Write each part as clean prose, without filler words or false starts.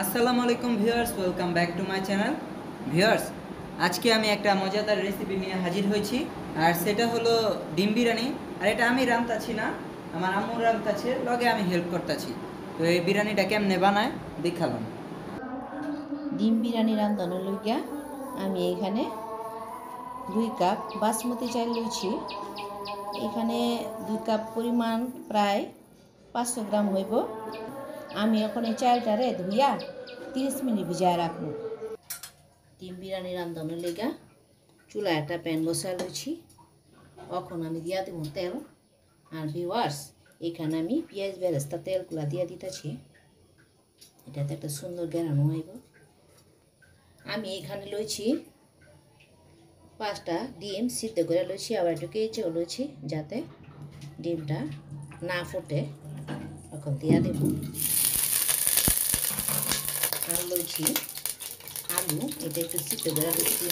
আসসালামু আলাইকুম viewers, welcome back to my channel. Viewers, আজকে আমি একটা মজাদার রেসিপি নিয়ে হাজির হয়েছি, আর সেটা হলো ডিম বিরিয়ানি। আর এটা আমি রান্তাছি না, আমার আম্মু রান্তাছে, লগে আমি হেল্প করতেছি। তো এই বিরিয়ানিটা কেমনে বানায় দেখালাম। ডিম বিরিয়ানি রান্ধানোর লইগা আমি এখানে 2 কাপ বাসমতি চাল লইছি। এখানে 2 কাপ পরিমাণ প্রায় 500 গ্রাম হইব। আমি এখন এই চালটারে ধুইয়া 30 মিনিট ভিজায় রাখবো। ডিম বিরিয়ানি রান্ধানোর লইগা চুলা একটা প্যান বসায় লইছি। এখন আমি দিয়া দেব তেল। আর ভিউয়ার্স, এখানে আমি পেঁয়াজ বেরেস্তা তেলগুলা দিয়া দিতেছি। এটাতে একটা সুন্দর গ্রান হইব। আমি এখানে লইছি 5টা ডিম সিদ্ধ করে লইছি, আবার একটু কেচেও লইছি যাতে ডিমটা না ফুটে। এখন দিয়া দেব। আর লইছি আলু, এটা একটু সিদ্ধ করে লইছি।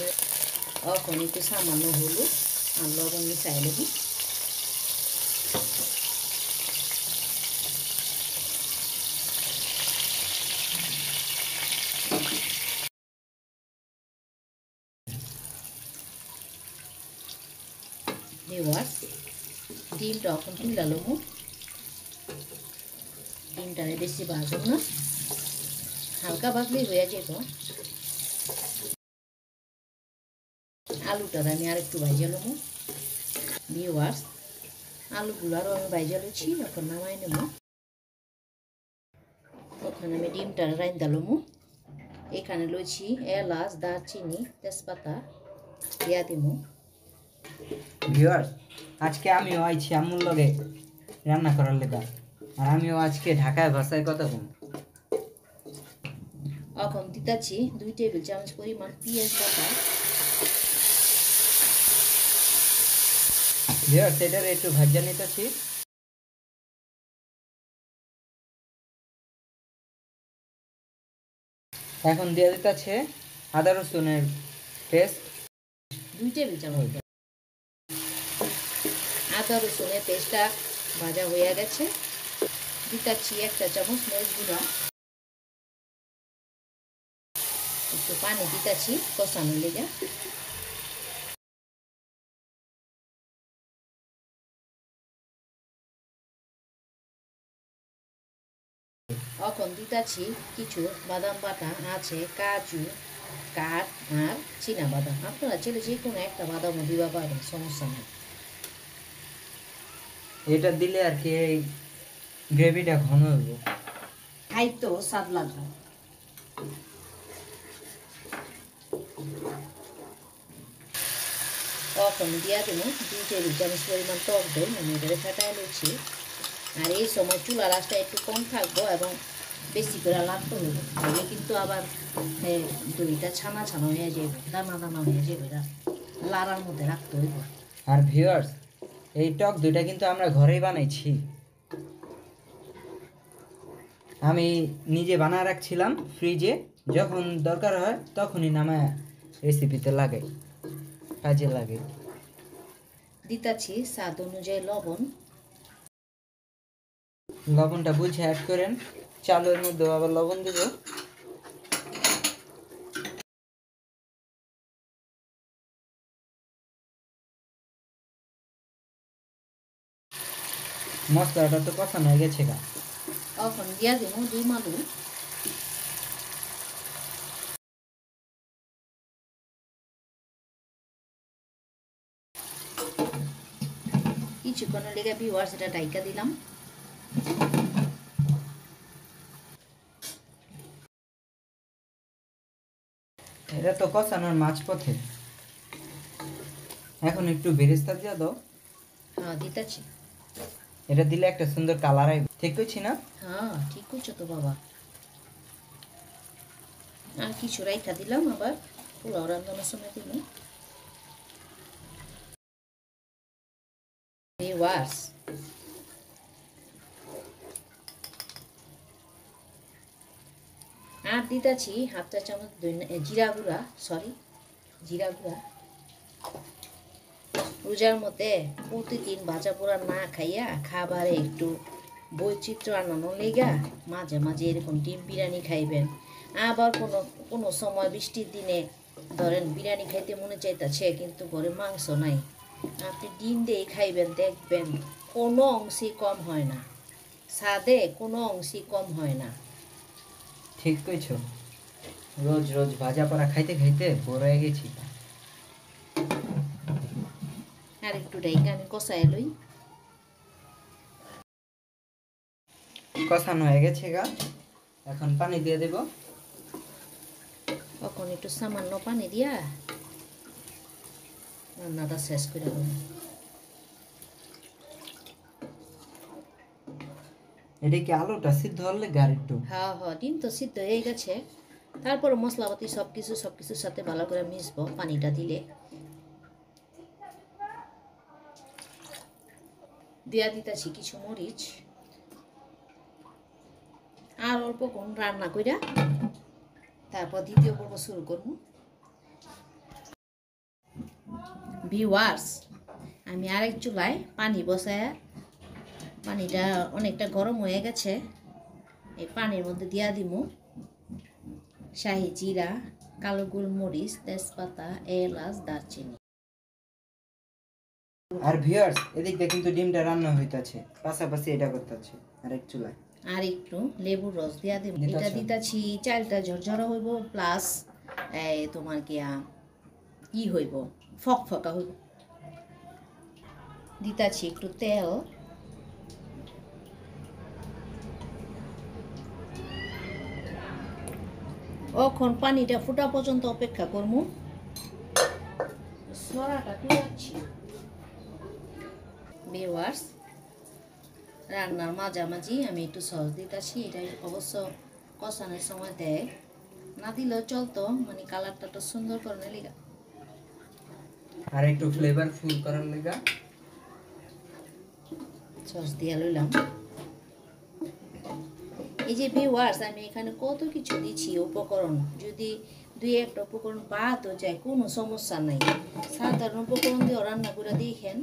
এখন একটু সামান্য হলুদ আর লবণ মিশাই নেব। ভিউয়ার্স, ডিমটা এখন তুলে নেব। ডিমটারে বেশি ভাজব না, হালকা ভাজলেই হয়ে যাব। আলুটার আমি আর একটু ভাজা নেব। ভিউয়ার্স, আলুগুলো আরও আমি ভাজা লইছি, এখন নামাই নেব। তখন আমি ডিমটা রাইন্দা লমু। এখানে লইছি এলাচ, দারচিনি, তেজপাতা দিয়া দিমু। ভিউয়ার্স, আজকে আমিও আইছি আম্মুর লগে রান্না করার লেগা, আর আমিও আজকে ঢাকায় ভাষায় কথা বলবো। এখন দিতাছি 2 টেবিল চামচ পরিমাণ পেঁয়াজ বাটা। ভিউয়ার্স, এটারে একটু ভাজা নিতেছি। এখন দিয়ে দিতেছে আদা রসুনের পেস্ট 2 টেবিল চামচ। আদা রসুনের পেস্টটা ভাজা হয়ে গেছে। দিতাছি 1 চা চামচ মরিচ গুঁড়া। একটু পানি দিতাছি কষানোর লেগে। এখন দিতাছি কিছু বাদাম বাটা আছে, কাজু, কাঠ আর চীনা বাদাম। আপনারা চাইলে যে কোনো একটা বাদামও দিবা পারেন, সমস্যা নেই। এটা দিলে আর কি এই গ্রেভিটা ঘন হইব, খাইতো স্বাদ লাগবে। এখন দিয়া দেবো 2 টেবিল চামচ পরিমাণ টক দই। আমি এটাকে ফাটাই লইছি। আর এই সময় চুলা রাসটা একটু কম থাকবো এবং বেশি করে লাগতে হবে, তাহলে কিন্তু আবার দইটা ছানা ছানা হয়ে যাবে, দানা দানা হয়ে যাবে। লাড়ার মধ্যে রাখতে হইব। আর ভিউয়ার্স, এই টক দইটা কিন্তু আমরা ঘরেই বানাইছি। আমি নিজে বানায় রাখছিলাম ফ্রিজে, যখন দরকার হয় তখনই নামায় রেসিপিতে লাগাই, কাজে লাগে। দিতাছি স্বাদ অনুযায়ী লবণ। লবণটা বুঝে অ্যাড করেন, চালের মধ্যে আবার লবণ দেব। মশলাটা তো কষানো হয়ে গেছে গা। এখন দিয়া দেবো ডিম আলু। কিছুক্ষণের লেগে ভিউয়ার্স এটা ডাইকা দিলাম। এটা তো কষানোর মাঝপথে, এখন একটু বেরেস্তা দিয়ে দাও। হ্যাঁ দিতাছি। এটা দিলে একটা সুন্দর কালার আইবে, ঠিক কইছি না? হ্যাঁ ঠিক করছো তো বাবা। আর কিছু রাইখা দিলাম, আবার পোলাও রান্নার সময় দিলাম। ভিউয়ার্স, আর দিতাছি 1/2 চা চামচ জিরা গুঁড়া, জিরা গুঁড়া। রোজার মধ্যে প্রতিদিন ভাজা পোড়া না খাইয়া খাবারে একটু বৈচিত্র্য আনানোর লেগা মাঝে মাঝে এরকম ডিম বিরিয়ানি খাইবেন। আবার কোনো কোনো সময় বৃষ্টির দিনে ধরেন বিরিয়ানি খাইতে মনে চাইতেছে কিন্তু ঘরে মাংস নাই, আপনি ডিম দিয়ে খাইবেন, দেখবেন কোনো অংশেই কম হয় না, স্বাদে কোনো অংশেই কম হয় না। ঠিক কইছো, রোজ রোজ ভাজা পড়া খাইতে খাইতে বোর হয়ে গেছি। আর একটু ডাইকা আমি কষায় লই। কষানো হয়ে গেছে গা, এখন পানি দিয়ে দেব। তখন একটু সামান্য পানি দিয়া রান্নাটা শেষ করে দেবো। এটা কি আলুটা সিদ্ধ হলে গার একটু? হ্যাঁ হ্যাঁ, ডিম তো সিদ্ধ হয়ে গেছে, তারপর মশলাপাতি সবকিছুর সাথে ভালো করে মিশবো পানিটা দিলে। দিয়া দিতেছি কিছু মরিচ, আর অল্প কোন রান্না কইরা তারপর দ্বিতীয় পর্ব শুরু করব। ভিউয়ার্স, আমি আরেক চুলায় পানি বসায়, পানিটা অনেকটা গরম হয়ে গেছে, এই পানির মধ্যে দিয়া দিমু শাহি জিরা, কালো গোলমরিচ, তেজপাতা, এলাচ, দারচিনি। আর ভিউয়ার্স, এদিক দিয়ে কিন্তু ডিমটা রান্না হইতাছে, পাশাপাশি এটা করতেছে আরেক চুলায়। আর একটু লেবুর রস দিয়া দেব। এটা দিতাছি চালটা ঝরঝরা হইব, প্লাস তোমার কি হইব, ফকফকা হইব। দিতাছি একটু তেল, এখন পানিটা ফুটা পর্যন্ত অপেক্ষা করবো। সরাটা তুলাচ্ছি। ভিউয়ার্স, রান্নার মাঝামাঝি আমি একটু সস দিতেছি, এটা অবশ্য কষানোর সময় দেয়, না দিলেও চলতো, মানে কালারটা তো সুন্দর করে লেগা, আর একটু ফ্লেভারফুল করার লেগা সস দিয়ে লইলাম। এই যে ভিউয়ার্স, আমি এখানে কত কিছু দিচ্ছি উপকরণ, যদি দুই একটা উপকরণ বাদও যায় কোনো সমস্যা নাই, সাধারণ উপকরণ দিয়ে রান্না করে দেখেন,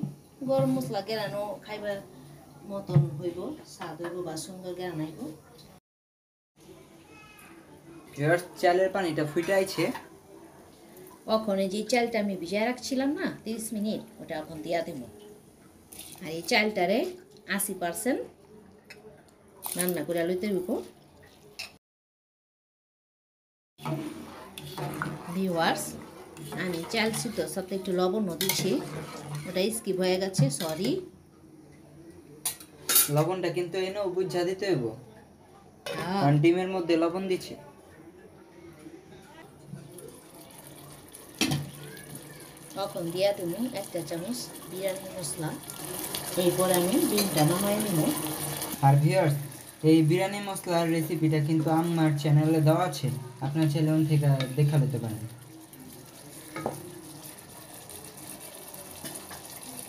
গরম মশলা গেরানো খাইবার মতন হইব, স্বাদ হইব বা সুন্দর গেরান আইব। ভিউয়ার্স, চালের পানিটা ফুটাইছে, ওখানে যে চালটা আমি ভিজায় রাখছিলাম না 30 মিনিট, ওটা এখন দিয়া দেব। আর এই চালটারে 80% রান্না করে লইতে হইব। ভিউয়ার্স, আমি চাল সিদ্ধ সাথে একটু লবণ দিচ্ছি, ওটা স্কিপ হয়ে গেছে, সরি। লবণটা কিন্তু এনে বুঝা দিতে হইব, কারণ ডিমের মধ্যে লবণ দিচ্ছে। তখন দিয়া দেবো 1 চামচ বিরিয়ানি মশলা, এরপর আমি ডিমটা নামাই নেব। আর ভিউয়ার্স, এই বিরিয়ানি মশলার রেসিপিটা কিন্তু আমার চ্যানেলে দেওয়া আছে, আপনার চ্যানেল থেকে দেখা নিতে পারেন।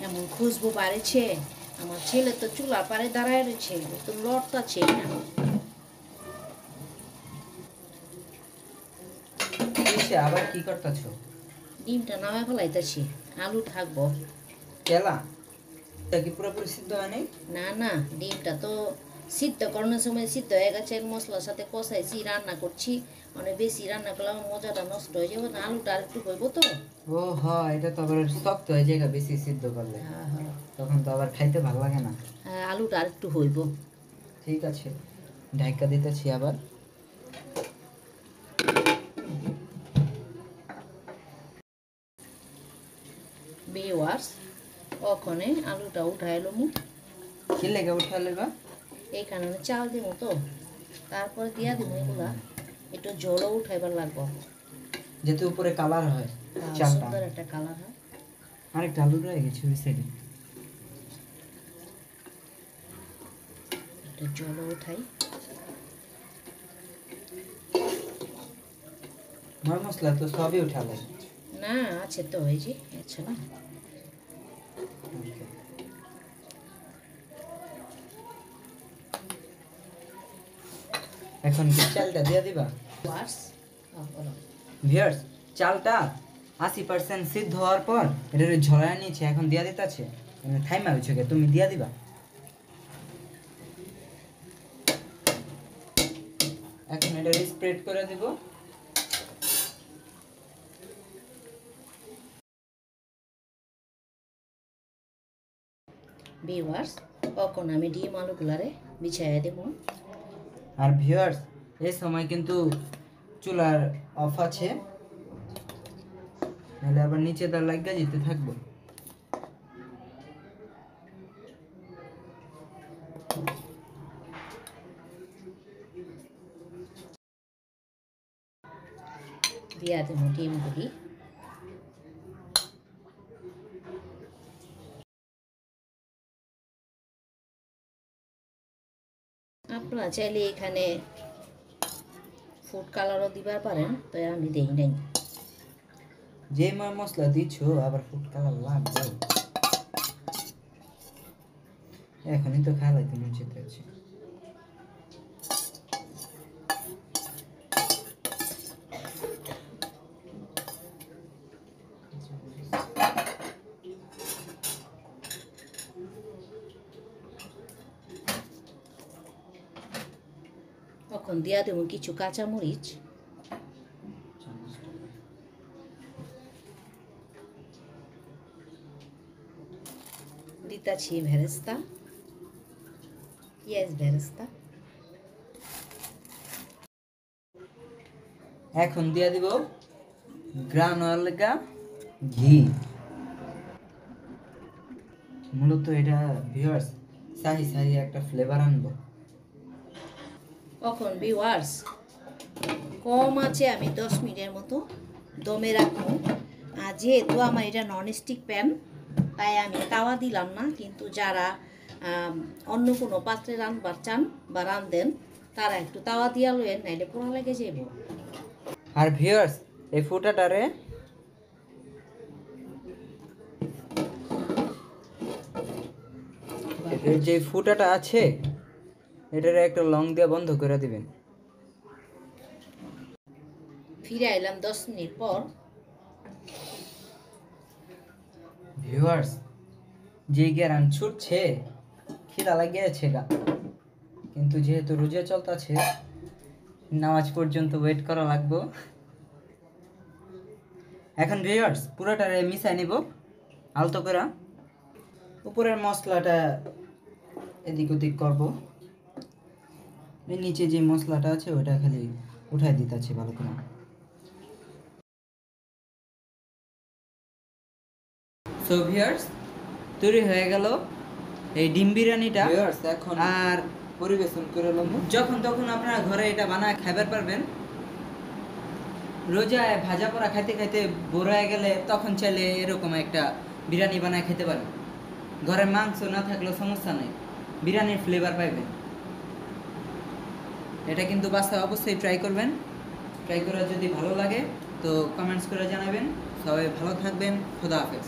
এমন খুশবু বাড়েছে, আমার ছেলে তো চুলা পারে দাঁড়ায় রয়েছে, তো লড়তাছে না। আবার কি করতেছ? ডিমটা নামায় ফেলাইতেছি, আলু থাকবো। কেলা তা কি পুরোপুরি সিদ্ধ হয় নাই? না না, ডিমটা তো সিদ্ধ করানোর সময় সিদ্ধ হয়ে গেছে, মশলার সাথে কষাইছি, রান্না করছি, অনেক বেশি রান্না করলে আমার মজাটা নষ্ট হয়ে যাবে, না আলুটা আর একটু হইব তো। ও হ্যাঁ, এটা তো আবার শক্ত হয়ে যায় বেশি সিদ্ধ করলে, হ্যাঁ হ্যাঁ, তখন তো আবার খাইতে ভালো লাগে না। হ্যাঁ, আলুটা আর একটু হইব। ঠিক আছে, ঢাকা দিতেছি আবার। ভিউয়ার্স, ওখানে আলুটা উঠাই এলো মু, কি লেগে উঠালে বা? এইখানে চাল দিব তো, তারপরে দিয়া দিব এগুলা, একটু জলও উঠাইবার লাগবো, যাতে উপরে কালার হয় চালটা। সুন্দর একটা কালার হয়। আরেকটা আলু রয়ে গেছে ওই সাইডে, একটু জলও উঠাই। মর মশলা তো সবই উঠালে না, আছে তো, এই যে আচ্ছা না। এখন কি চালটা দিয়ে দিবা? ভিউয়ার্স, চালটা 80% সিদ্ধ হওয়ার পর এটা ঝরায় নিয়েছে, এখন দিয়া দিতেছে, থাইমা হয়েছে, তুমি দিয়া দিবা। এখন এটা স্প্রেড করে দেব। ভিউয়ার্স তখন আমি ডিম আলুগুলারে বিছাইয়া দেব। আর ভিউয়ার্স এই সময় কিন্তু চুলার অফ আছে, নাহলে আবার নিচে তার লাগা যেতে থাকবো। দিয়া দেব ডিমগুলি। আপনারা চাইলে এখানে ফুড কালারও দিবার পারেন, তো আমি দেই নাই। যে মশলা দিচ্ছ আবার ফুড কালার লাগবে, এখনই তো খাইলাইতে মন চাইতেছে। তখন দিয়া দেব কিছু কাঁচামরিচ। দিতাছি ভেরেস্তা, পেঁয়াজ ভেরেস্তা। এখন দিয়ে দিব গ্রানুলার ঘি। মূলত এটা ভিউয়ার্স সাহি সাহি একটা ফ্লেভার আনবো। তখন ভিউয়ার্স কম আছে আমি 10 মিনিটের মতো দমে রাখবো। আর যেহেতু আমার এটা ননস্টিক প্যান, তাই আমি তাওয়া দিলাম না, কিন্তু যারা অন্য কোনো পাত্রে রান্নবার চান বা রান্ধেন তারা একটু তাওয়া দিয়া লইয়েন, নাইলে পোড়া লেগে যাব। আর ভিউয়ার্স এই ফুটাটারে এর যে ফুটাটা আছে এটারে একটা লং দিয়ে বন্ধ করে দিবেন। ফিরে এলাম 10 মিনিট পর। ভিউয়ার্স যে গ্যারান ছুটছে খিদা লাগিয়েছে গা, কিন্তু যেহেতু রোজা চলতেছে নামাজ পর্যন্ত ওয়েট করা লাগবে। এখন ভিউয়ার্স পুরোটারে মিশাই নিব আলতো করে। উপরের মশলাটা এদিক ওদিক করবো, এই নিচে যে মশলাটা আছে ওটা খালি উঠাই দিতেছি ভালো করে। সো ভিউয়ার্স তৈরি হয়ে গেল এই ডিম বিরিয়ানিটা। এখন আর পরিবেশন করে লম, যখন তখন আপনারা ঘরে এটা বানায় খাবার পারবেন। রোজায় ভাজা পোড়া খাইতে খাইতে বোর হয়ে গেলে তখন চাইলে এরকম একটা বিরিয়ানি বানায় খেতে পারেন। ঘরে মাংস না থাকলেও সমস্যা নেই, বিরিয়ানির ফ্লেভার পাইবেন। এটা কিন্তু বাসায় অবশ্যই ট্রাই করবেন। ট্রাই করে যদি ভালো লাগে তো কমেন্টস করে জানাবেন। সবাই ভালো থাকবেন, খোদা হাফেজ।